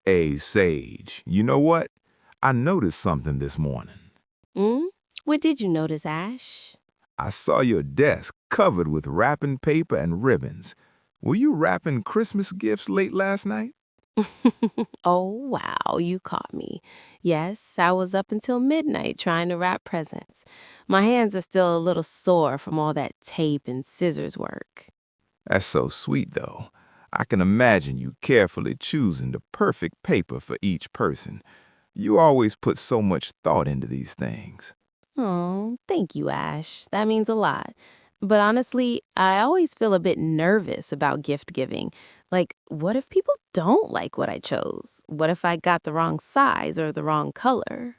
Hey, Sage, you know what? I noticed something this morning. Mm? What did you notice, Ash? I saw your desk covered with wrapping paper and ribbons. Were you wrapping Christmas gifts late last night? Oh, wow, you caught me. Yes, I was up until midnight trying to wrap presents. My hands are still a little sore from all that tape and scissors work. That's so sweet, though. I can imagine you carefully choosing the perfect paper for each person. You always put so much thought into these things. Oh, thank you, Ash. That means a lot. But honestly, I always feel a bit nervous about gift giving. Like, what if people don't like what I chose? What if I got the wrong size or the wrong color?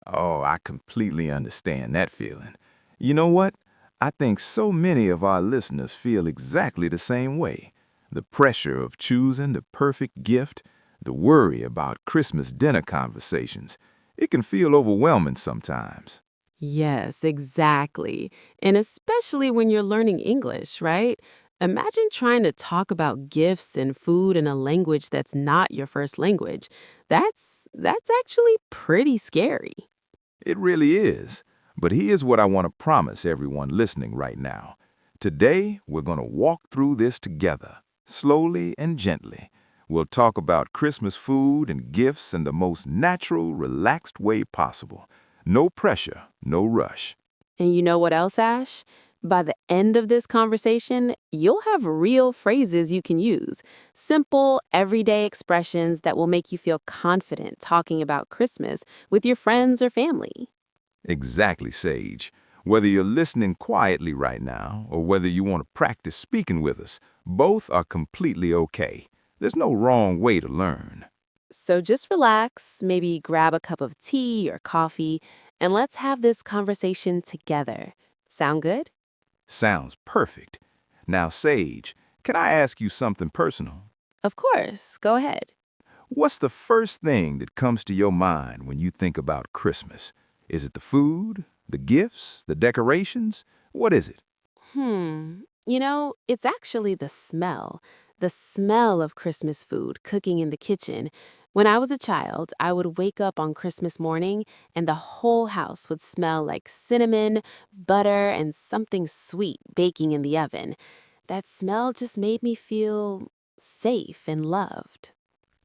Oh, I completely understand that feeling. You know what? I think so many of our listeners feel exactly the same way. The pressure of choosing the perfect gift, the worry about Christmas dinner conversations. It can feel overwhelming sometimes. Yes, exactly. And especially when you're learning English, right? Imagine trying to talk about gifts and food in a language that's not your first language. That's actually pretty scary. It really is. But here's what I want to promise everyone listening right now. Today, we're going to walk through this together, slowly and gently. We'll talk about Christmas food and gifts in the most natural, relaxed way possible. No pressure, no rush. And you know what else, Ash? By the end of this conversation, you'll have real phrases you can use. Simple, everyday expressions that will make you feel confident talking about Christmas with your friends or family. Exactly, Sage. Whether you're listening quietly right now or whether you want to practice speaking with us, both are completely okay. There's no wrong way to learn. So just relax, maybe grab a cup of tea or coffee, and let's have this conversation together. Sound good? Sounds perfect. Now, Sage, can I ask you something personal? Of course, go ahead. What's the first thing that comes to your mind when you think about Christmas? Is it the food, the gifts, the decorations? What is it? It's actually the smell. The smell of Christmas food cooking in the kitchen. When I was a child, I would wake up on Christmas morning and the whole house would smell like cinnamon, butter, and something sweet baking in the oven. That smell just made me feel safe and loved.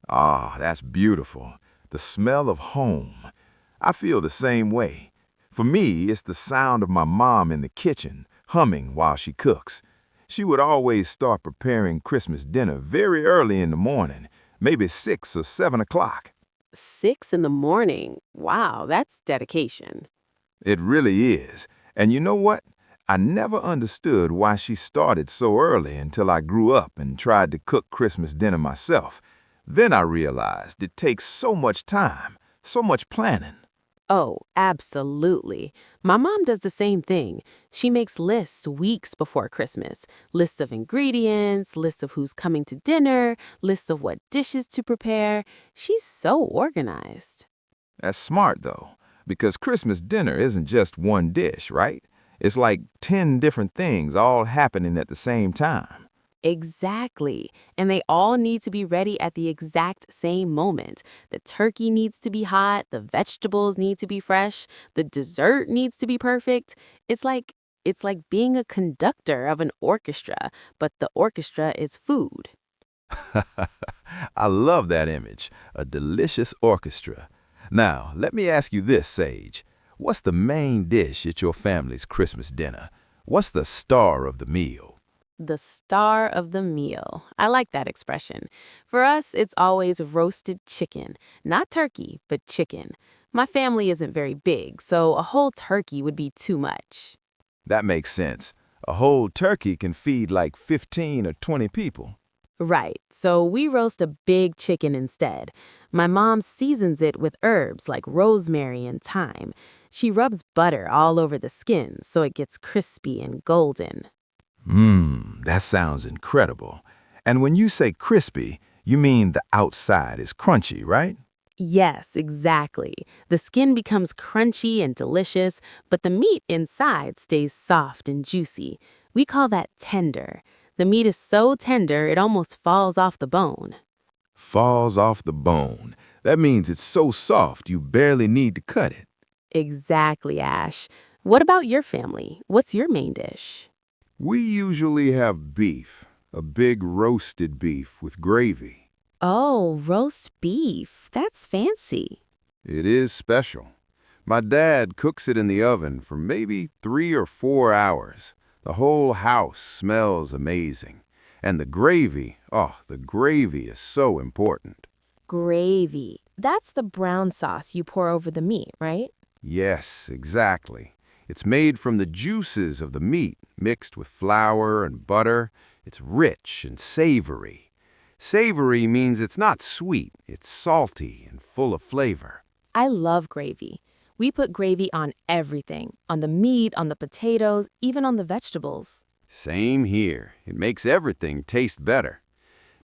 Ah, that's beautiful. The smell of home. I feel the same way. For me, it's the sound of my mom in the kitchen, humming while she cooks. She would always start preparing Christmas dinner very early in the morning, maybe 6 or 7 o'clock. 6 in the morning. Wow, that's dedication. It really is. And you know what? I never understood why she started so early until I grew up and tried to cook Christmas dinner myself. Then I realized it takes so much time, so much planning. Oh, absolutely. My mom does the same thing. She makes lists weeks before Christmas. Lists of ingredients, lists of who's coming to dinner, lists of what dishes to prepare. She's so organized. That's smart, though, because Christmas dinner isn't just one dish, right? It's like 10 different things all happening at the same time. Exactly. And they all need to be ready at the exact same moment. The turkey needs to be hot, the vegetables need to be fresh, the dessert needs to be perfect. It's like it's like being a conductor of an orchestra, but the orchestra is food. I love that image, a delicious orchestra. Now, let me ask you this, Sage. What's the main dish at your family's Christmas dinner? What's the star of the meal? The star of the meal. I like that expression. For us, it's always roasted chicken. Not turkey, but chicken. My family isn't very big, so a whole turkey would be too much. That makes sense. A whole turkey can feed like 15 or 20 people. Right, so we roast a big chicken instead. My mom seasons it with herbs like rosemary and thyme. She rubs butter all over the skin so it gets crispy and golden. Mmm, that sounds incredible. And when you say crispy, you mean the outside is crunchy, right? Yes, exactly. The skin becomes crunchy and delicious, but the meat inside stays soft and juicy. We call that tender. The meat is so tender it almost falls off the bone. Falls off the bone. That means it's so soft you barely need to cut it. Exactly, Ash. What about your family? What's your main dish? We usually have beef, a big roasted beef with gravy. Oh, roast beef. That's fancy. It is special. My dad cooks it in the oven for maybe 3 or 4 hours. The whole house smells amazing. And the gravy is so important. Gravy. That's the brown sauce you pour over the meat, right? Yes, exactly. It's made from the juices of the meat mixed with flour and butter. It's rich and savory. Savory means it's not sweet, it's salty and full of flavor. I love gravy. We put gravy on everything, on the meat, on the potatoes, even on the vegetables. Same here. It makes everything taste better.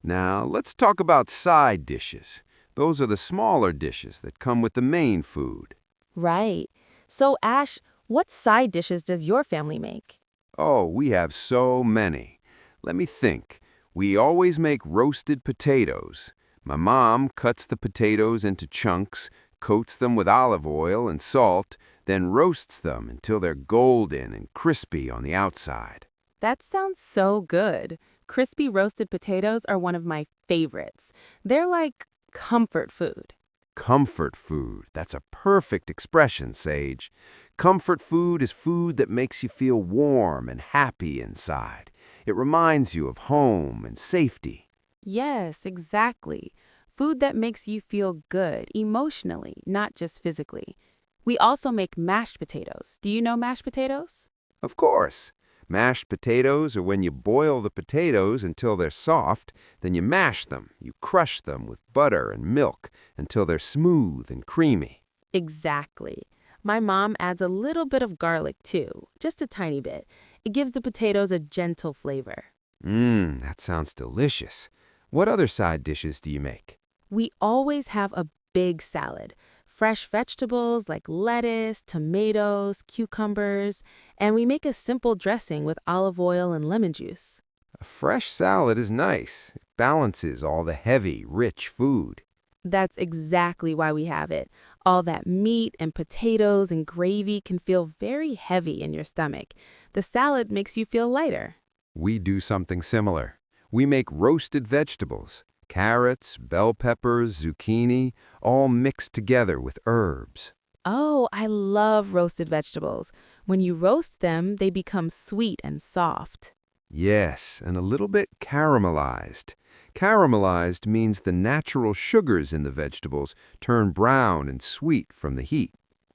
Now, let's talk about side dishes. Those are the smaller dishes that come with the main food. Right. So, Ash, what side dishes does your family make? Oh, we have so many. Let me think. We always make roasted potatoes. My mom cuts the potatoes into chunks, coats them with olive oil and salt, then roasts them until they're golden and crispy on the outside. That sounds so good. Crispy roasted potatoes are one of my favorites. They're like comfort food. Comfort food. That's a perfect expression, Sage. Comfort food is food that makes you feel warm and happy inside. It reminds you of home and safety. Yes, exactly. Food that makes you feel good emotionally, not just physically. We also make mashed potatoes. Do you know mashed potatoes? Of course. Mashed potatoes are when you boil the potatoes until they're soft, then you mash them. You crush them with butter and milk until they're smooth and creamy. Exactly. My mom adds a little bit of garlic too, just a tiny bit. It gives the potatoes a gentle flavor. That sounds delicious. What other side dishes do you make? We always have a big salad. Fresh vegetables like lettuce, tomatoes, cucumbers, and we make a simple dressing with olive oil and lemon juice. A fresh salad is nice. It balances all the heavy, rich food. That's exactly why we have it. All that meat and potatoes and gravy can feel very heavy in your stomach. The salad makes you feel lighter. We do something similar. We make roasted vegetables, carrots, bell peppers, zucchini, all mixed together with herbs. Oh, I love roasted vegetables. When you roast them, they become sweet and soft. Yes, and a little bit caramelized. Caramelized means the natural sugars in the vegetables turn brown and sweet from the heat.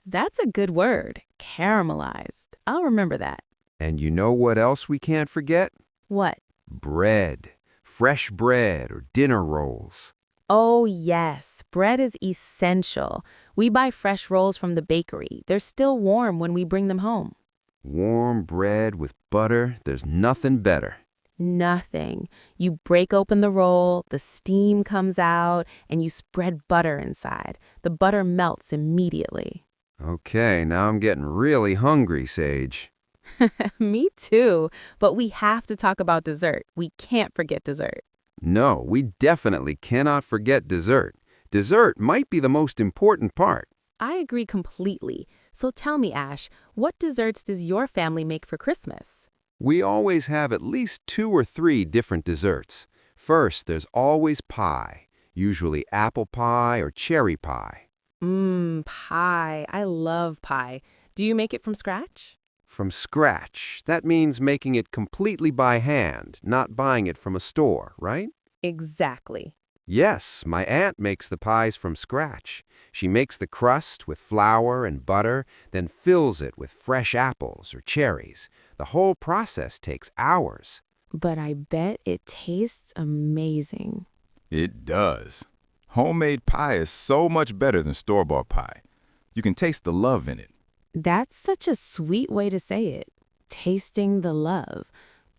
That's a good word, caramelized. I'll remember that. And you know what else we can't forget? What? Bread. Fresh bread or dinner rolls. Oh, yes, bread is essential. We buy fresh rolls from the bakery. They're still warm when we bring them home. Warm bread with butter, there's nothing better. Nothing. You break open the roll, the steam comes out, and you spread butter inside. The butter melts immediately. Okay, now I'm getting really hungry, Sage. Me too. But we have to talk about dessert. We can't forget dessert. No, we definitely cannot forget dessert. Dessert might be the most important part. I agree completely. So tell me, Ash, what desserts does your family make for Christmas? We always have at least 2 or 3 different desserts. First, there's always pie, usually apple pie or cherry pie. Pie. I love pie. Do you make it from scratch? From scratch, that means making it completely by hand, not buying it from a store, right? Exactly. Yes, my aunt makes the pies from scratch. She makes the crust with flour and butter, then fills it with fresh apples or cherries. The whole process takes hours. But I bet it tastes amazing. It does. Homemade pie is so much better than store-bought pie. You can taste the love in it. That's such a sweet way to say it. Tasting the love.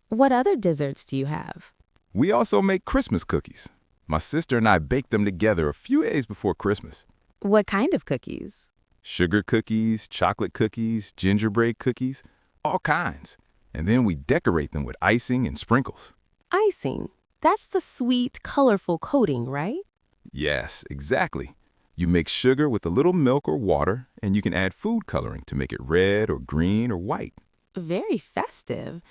What other desserts do you have? We also make Christmas cookies. My sister and I bake them together a few days before Christmas. What kind of cookies? Sugar cookies, chocolate cookies, gingerbread cookies, all kinds. And then we decorate them with icing and sprinkles. Icing. That's the sweet, colorful coating, right? Yes, exactly. You mix sugar with a little milk or water, and you can add food coloring to make it red or green or white. Very festive.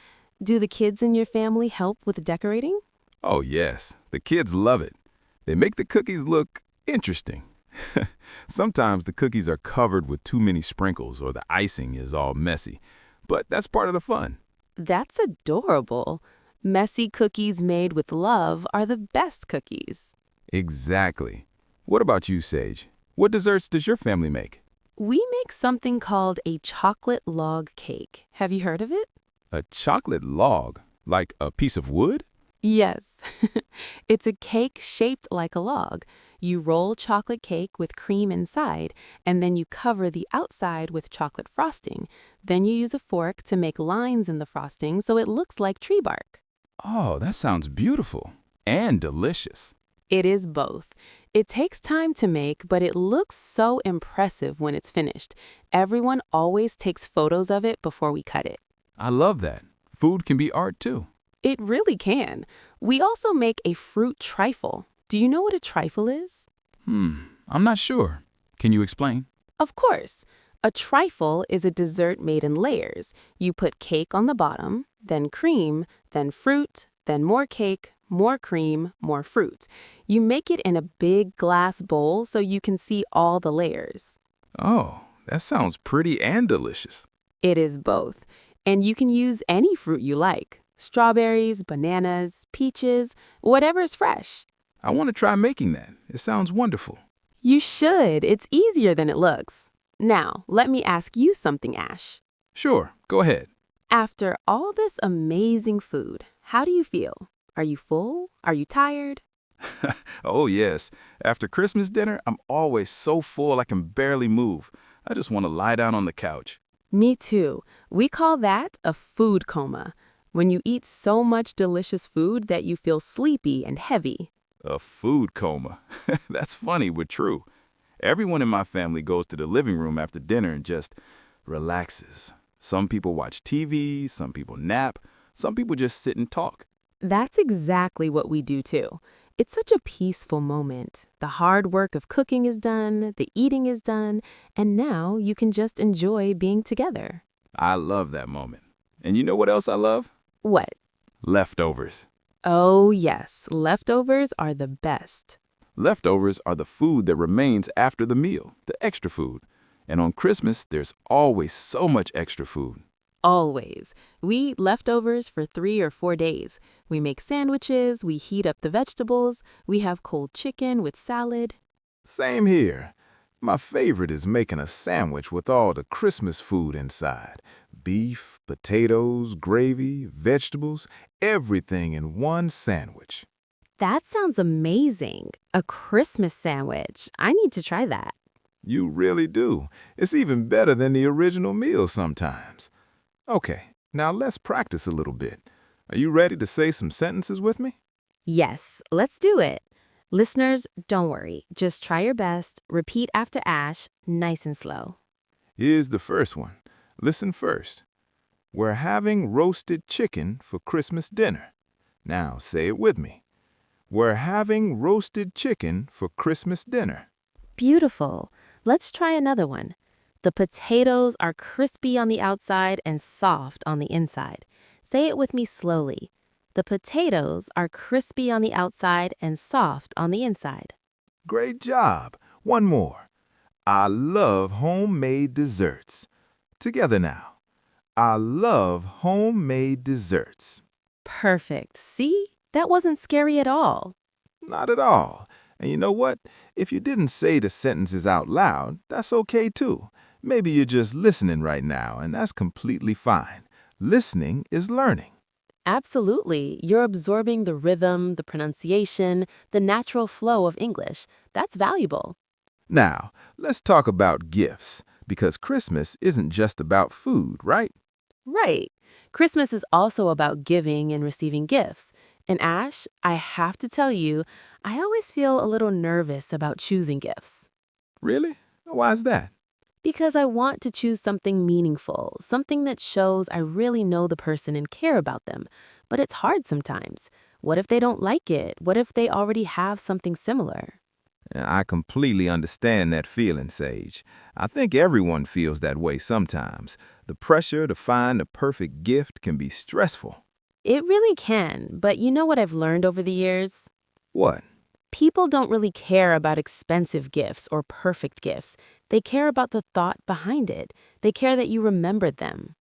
Do the kids in your family help with decorating? Oh, yes, the kids love it. They make the cookies look interesting. Sometimes the cookies are covered with too many sprinkles or the icing is all messy, but that's part of the fun. That's adorable. Messy cookies made with love are the best cookies. Exactly. What about you, Sage? What desserts does your family make? We make something called a chocolate log cake. Have you heard of it? A chocolate log, like a piece of wood? Yes. It's a cake shaped like a log. You roll chocolate cake with cream inside, and then you cover the outside with chocolate frosting. Then you use a fork to make lines in the frosting so it looks like tree bark. Oh, that sounds beautiful and delicious. It is both. It takes time to make, but it looks so impressive when it's finished. Everyone always takes photos of it before we cut it. I love that. Food can be art too. It really can. We also make a fruit trifle. Do you know what a trifle is? I'm not sure. Can you explain? Of course. A trifle is a dessert made in layers. You put cake on the bottom, then cream, then fruit, then more cake, more cream, more fruit. You make it in a big glass bowl so you can see all the layers. Oh, that sounds pretty and delicious. It is both. And you can use any fruit you like. Strawberries, bananas, peaches, whatever's fresh. I want to try making that. It sounds wonderful. You should. It's easier than it looks. Now, let me ask you something, Ash. Sure, go ahead. After all this amazing food, how do you feel? Are you full? Are you tired? Oh, yes. After Christmas dinner, I'm always so full I can barely move. I just want to lie down on the couch. Me too. We call that a food coma. When you eat so much delicious food that you feel sleepy and heavy. A food coma. That's funny, but true. Everyone in my family goes to the living room after dinner and just relaxes. Some people watch TV, some people nap, some people just sit and talk. That's exactly what we do too. It's such a peaceful moment. The hard work of cooking is done, the eating is done, and now you can just enjoy being together. I love that moment. And you know what else I love? What? Leftovers. Oh, yes, leftovers are the best. Leftovers are the food that remains after the meal, the extra food. And on Christmas, there's always so much extra food. Always. We eat leftovers for 3 or 4 days. We make sandwiches, we heat up the vegetables, we have cold chicken with salad. Same here. My favorite is making a sandwich with all the Christmas food inside. Beef, potatoes, gravy, vegetables, everything in one sandwich. That sounds amazing. A Christmas sandwich. I need to try that. You really do. It's even better than the original meal sometimes. Okay, now let's practice a little bit. Are you ready to say some sentences with me? Yes, let's do it. Listeners, don't worry. Just try your best. Repeat after Ash, nice and slow. Here's the first one. Listen first. We're having roasted chicken for Christmas dinner. Now say it with me. We're having roasted chicken for Christmas dinner. Beautiful. Let's try another one. The potatoes are crispy on the outside and soft on the inside. Say it with me slowly. The potatoes are crispy on the outside and soft on the inside. Great job. One more. I love homemade desserts. Together now. I love homemade desserts. Perfect. See? That wasn't scary at all. Not at all. And you know what? If you didn't say the sentences out loud, that's okay too. Maybe you're just listening right now, and that's completely fine. Listening is learning. Absolutely. You're absorbing the rhythm, the pronunciation, the natural flow of English. That's valuable. Now, let's talk about gifts, because Christmas isn't just about food, right? Right. Christmas is also about giving and receiving gifts. And Ash, I have to tell you, I always feel a little nervous about choosing gifts. Really? Why's that? Because I want to choose something meaningful, something that shows I really know the person and care about them. But it's hard sometimes. What if they don't like it? What if they already have something similar? I completely understand that feeling, Sage. I think everyone feels that way sometimes. The pressure to find the perfect gift can be stressful. It really can, but you know what I've learned over the years? What? People don't really care about expensive gifts or perfect gifts. They care about the thought behind it. They care that you remembered them.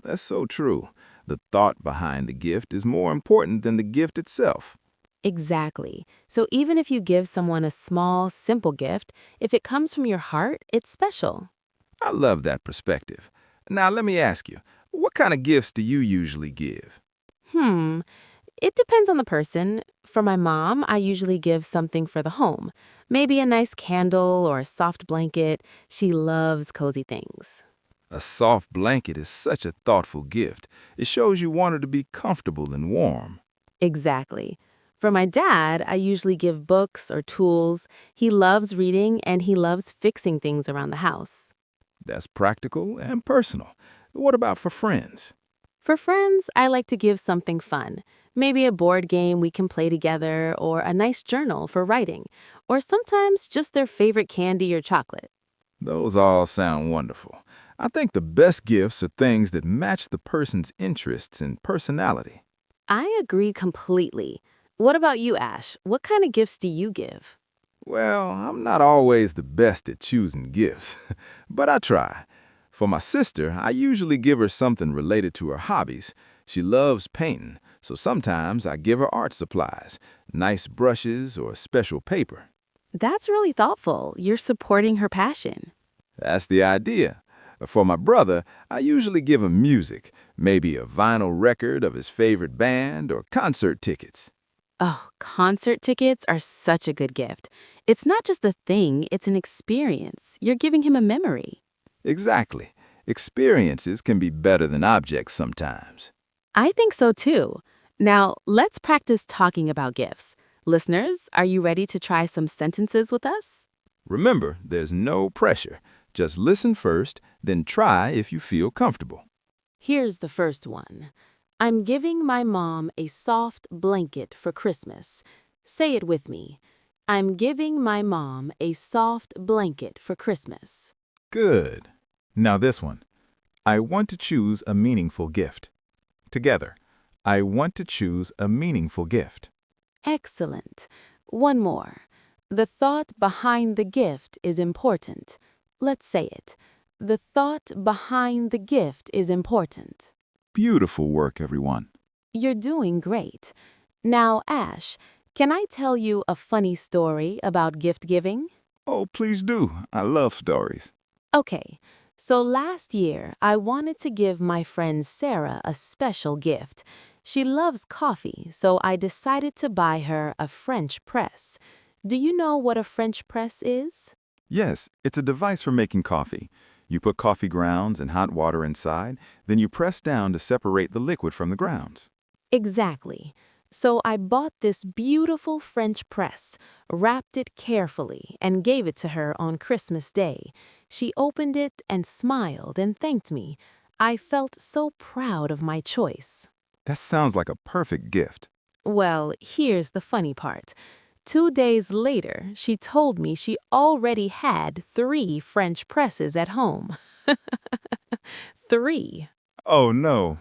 That's so true. The thought behind the gift is more important than the gift itself. Exactly. So even if you give someone a small, simple gift, if it comes from your heart, it's special. I love that perspective. Now, let me ask you, what kind of gifts do you usually give? Hmm, it depends on the person. For my mom, I usually give something for the home. Maybe a nice candle or a soft blanket. She loves cozy things. A soft blanket is such a thoughtful gift. It shows you want her to be comfortable and warm. Exactly. For my dad, I usually give books or tools. He loves reading and he loves fixing things around the house. That's practical and personal. What about for friends? For friends, I like to give something fun. Maybe a board game we can play together, or a nice journal for writing, or sometimes just their favorite candy or chocolate. Those all sound wonderful. I think the best gifts are things that match the person's interests and personality. I agree completely. What about you, Ash? What kind of gifts do you give? Well, I'm not always the best at choosing gifts, but I try. For my sister, I usually give her something related to her hobbies. She loves painting, so sometimes I give her art supplies, nice brushes, or special paper. That's really thoughtful. You're supporting her passion. That's the idea. For my brother, I usually give him music, maybe a vinyl record of his favorite band or concert tickets. Oh, concert tickets are such a good gift. It's not just a thing, it's an experience. You're giving him a memory. Exactly. Experiences can be better than objects sometimes. I think so too. Now, let's practice talking about gifts. Listeners, are you ready to try some sentences with us? Remember, there's no pressure. Just listen first, then try if you feel comfortable. Here's the first one. I'm giving my mom a soft blanket for Christmas. Say it with me. I'm giving my mom a soft blanket for Christmas. Good. Now this one. I want to choose a meaningful gift. Together. I want to choose a meaningful gift. Excellent. One more. The thought behind the gift is important. Let's say it. The thought behind the gift is important. Beautiful work, everyone. You're doing great. Now, Ash, can I tell you a funny story about gift giving? Oh, please do. I love stories. Okay, so last year I wanted to give my friend Sarah a special gift. She loves coffee, so I decided to buy her a French press. Do you know what a French press is? Yes, it's a device for making coffee. You put coffee grounds and hot water inside, then you press down to separate the liquid from the grounds. Exactly. So I bought this beautiful French press, wrapped it carefully, and gave it to her on Christmas Day. She opened it and smiled and thanked me. I felt so proud of my choice. That sounds like a perfect gift. Well, here's the funny part. 2 days later, she told me she already had 3 French presses at home. 3. Oh, no.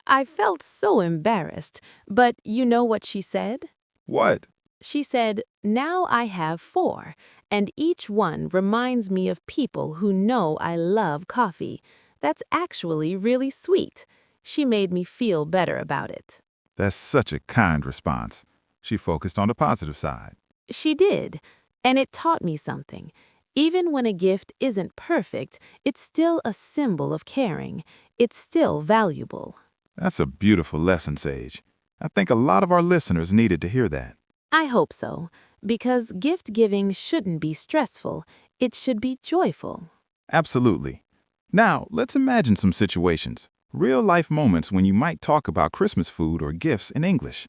I felt so embarrassed, but you know what she said? What? She said, now I have 4, and each one reminds me of people who know I love coffee. That's actually really sweet. She made me feel better about it. That's such a kind response. She focused on the positive side. She did, and it taught me something. Even when a gift isn't perfect, it's still a symbol of caring. It's still valuable. That's a beautiful lesson, Sage. I think a lot of our listeners needed to hear that. I hope so, because gift giving shouldn't be stressful. It should be joyful. Absolutely. Now, let's imagine some situations, real-life moments when you might talk about Christmas food or gifts in English.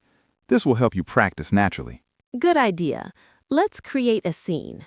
This will help you practice naturally. Good idea. Let's create a scene.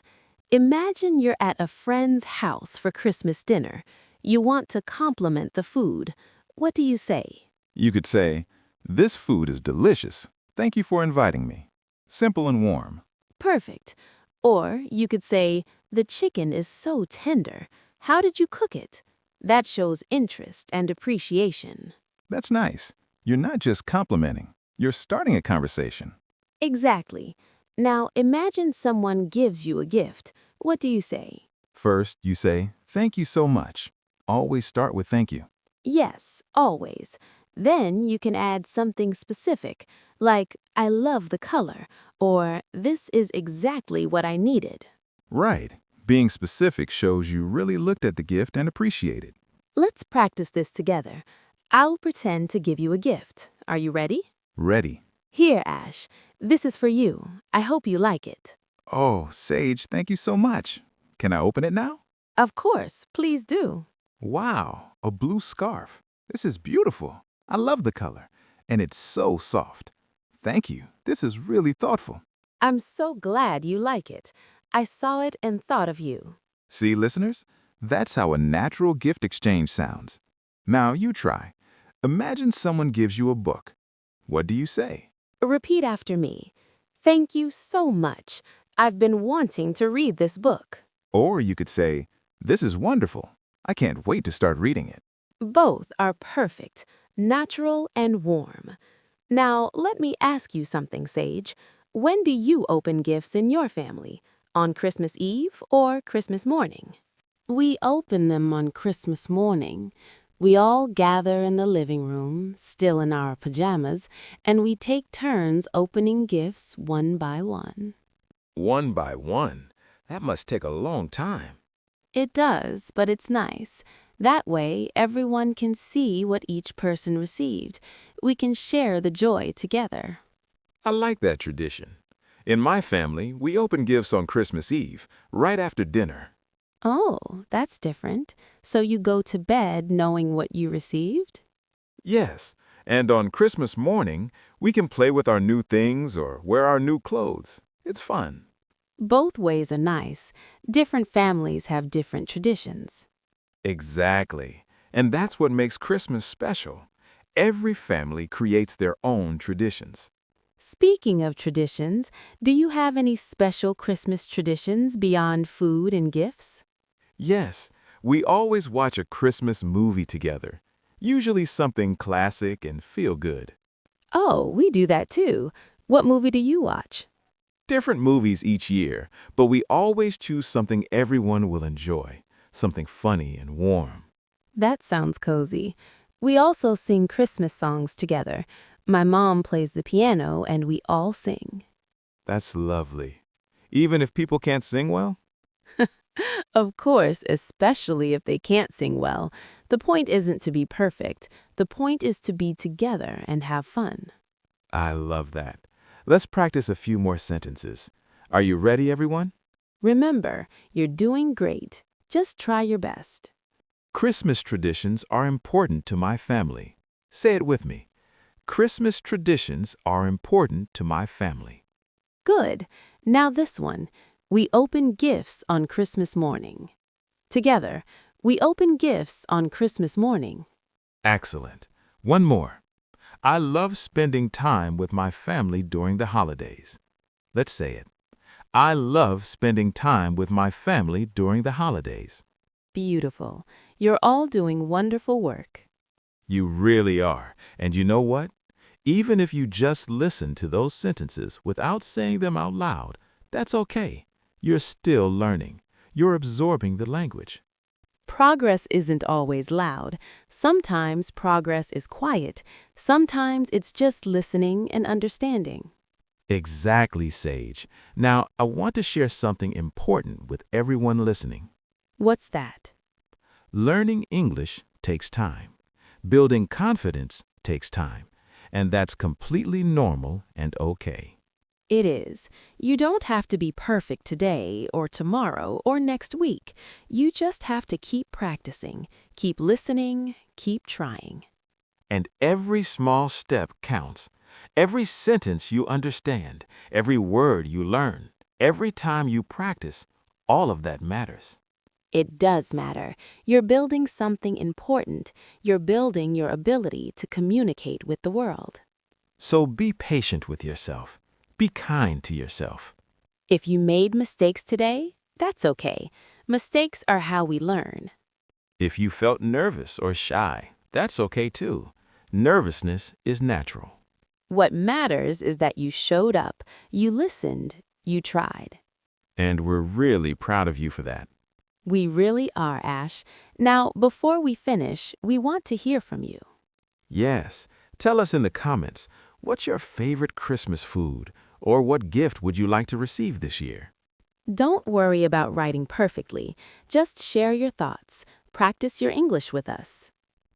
Imagine you're at a friend's house for Christmas dinner. You want to compliment the food. What do you say? You could say, "This food is delicious. Thank you for inviting me." Simple and warm. Perfect. Or you could say, the chicken is so tender. How did you cook it? That shows interest and appreciation. That's nice. You're not just complimenting, you're starting a conversation. Exactly. Now imagine someone gives you a gift. What do you say? First, you say, "Thank you so much." Always start with thank you. Yes, always. Then you can add something specific, like, I love the color, or this is exactly what I needed. Right. Being specific shows you really looked at the gift and appreciate it. Let's practice this together. I'll pretend to give you a gift. Are you ready? Ready. Here, Ash. This is for you. I hope you like it. Oh, Sage, thank you so much. Can I open it now? Of course, please do. Wow, a blue scarf. This is beautiful. I love the color, and it's so soft. Thank you. This is really thoughtful. I'm so glad you like it. I saw it and thought of you. See, listeners? That's how a natural gift exchange sounds. Now you try. Imagine someone gives you a book. What do you say? Repeat after me. Thank you so much. I've been wanting to read this book. Or you could say, "This is wonderful. I can't wait to start reading it." Both are perfect, natural and warm. Now, let me ask you something, Sage. When do you open gifts in your family? On Christmas Eve or Christmas morning? We open them on Christmas morning. We all gather in the living room, still in our pajamas, and we take turns opening gifts one by one. One by one. That must take a long time. It does, but it's nice. That way, everyone can see what each person received. We can share the joy together. I like that tradition. In my family, we open gifts on Christmas Eve, right after dinner. Oh, that's different. So you go to bed knowing what you received? Yes, and on Christmas morning, we can play with our new things or wear our new clothes. It's fun. Both ways are nice. Different families have different traditions. Exactly. And that's what makes Christmas special. Every family creates their own traditions. Speaking of traditions, do you have any special Christmas traditions beyond food and gifts? Yes, we always watch a Christmas movie together, usually something classic and feel good. Oh, we do that too. What movie do you watch? Different movies each year, but we always choose something everyone will enjoy, something funny and warm. That sounds cozy. We also sing Christmas songs together. My mom plays the piano and we all sing. That's lovely. Even if people can't sing well? Of course, especially if they can't sing well. The point isn't to be perfect. The point is to be together and have fun. I love that. Let's practice a few more sentences. Are you ready, everyone? Remember, you're doing great. Just try your best. Christmas traditions are important to my family. Say it with me. Christmas traditions are important to my family. Good. Now this one. We open gifts on Christmas morning. Together, we open gifts on Christmas morning. Excellent. One more. I love spending time with my family during the holidays. Let's say it. I love spending time with my family during the holidays. Beautiful. You're all doing wonderful work. You really are. And you know what? Even if you just listen to those sentences without saying them out loud, that's okay. You're still learning. You're absorbing the language. Progress isn't always loud. Sometimes progress is quiet. Sometimes it's just listening and understanding. Exactly, Sage. Now, I want to share something important with everyone listening. What's that? Learning English takes time. Building confidence takes time. And that's completely normal and okay. It is. You don't have to be perfect today or tomorrow or next week. You just have to keep practicing, keep listening, keep trying. And every small step counts. Every sentence you understand, every word you learn, every time you practice, all of that matters. It does matter. You're building something important. You're building your ability to communicate with the world. So be patient with yourself. Be kind to yourself. If you made mistakes today, that's okay. Mistakes are how we learn. If you felt nervous or shy, that's okay too. Nervousness is natural. What matters is that you showed up, you listened, you tried. And we're really proud of you for that. We really are, Ash. Now, before we finish, we want to hear from you. Yes, tell us in the comments, what's your favorite Christmas food, or what gift would you like to receive this year? Don't worry about writing perfectly. Just share your thoughts. Practice your English with us.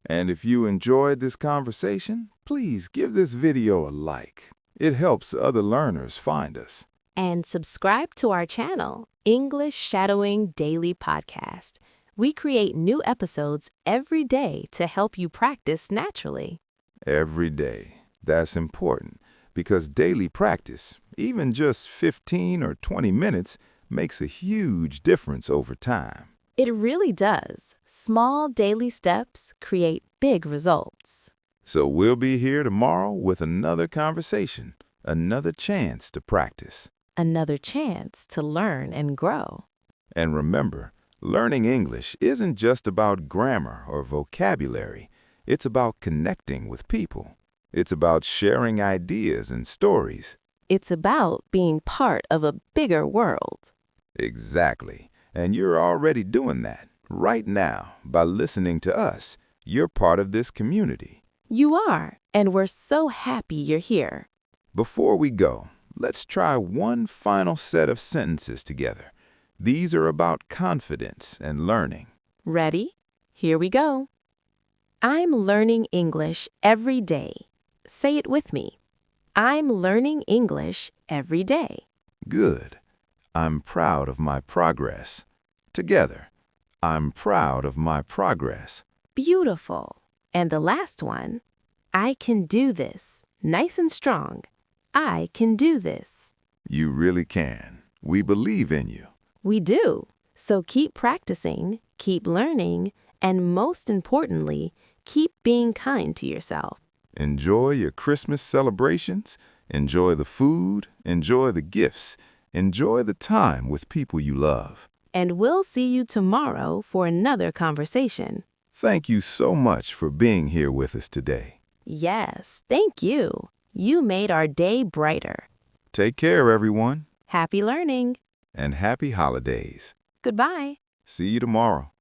And if you enjoyed this conversation, please give this video a like. It helps other learners find us. And subscribe to our channel, English Shadowing Daily Podcast. We create new episodes every day to help you practice naturally. Every day. That's important because daily practice, even just 15 or 20 minutes, makes a huge difference over time. It really does. Small daily steps create big results. So we'll be here tomorrow with another conversation, another chance to practice. Another chance to learn and grow. And remember, learning English isn't just about grammar or vocabulary. It's about connecting with people. It's about sharing ideas and stories. It's about being part of a bigger world. Exactly. And you're already doing that right now by listening to us. You're part of this community. You are, and we're so happy you're here. Before we go, let's try one final set of sentences together. These are about confidence and learning. Ready? Here we go. I'm learning English every day. Say it with me. I'm learning English every day. Good. I'm proud of my progress. Together. I'm proud of my progress. Beautiful. And the last one. I can do this. Nice and strong. I can do this. You really can. We believe in you. We do. So keep practicing, keep learning, and most importantly, keep being kind to yourself. Enjoy your Christmas celebrations. Enjoy the food. Enjoy the gifts. Enjoy the time with people you love. And we'll see you tomorrow for another conversation. Thank you so much for being here with us today. Yes, thank you. You made our day brighter. Take care, everyone, Happy learning. and happy holidays. Goodbye. See you tomorrow.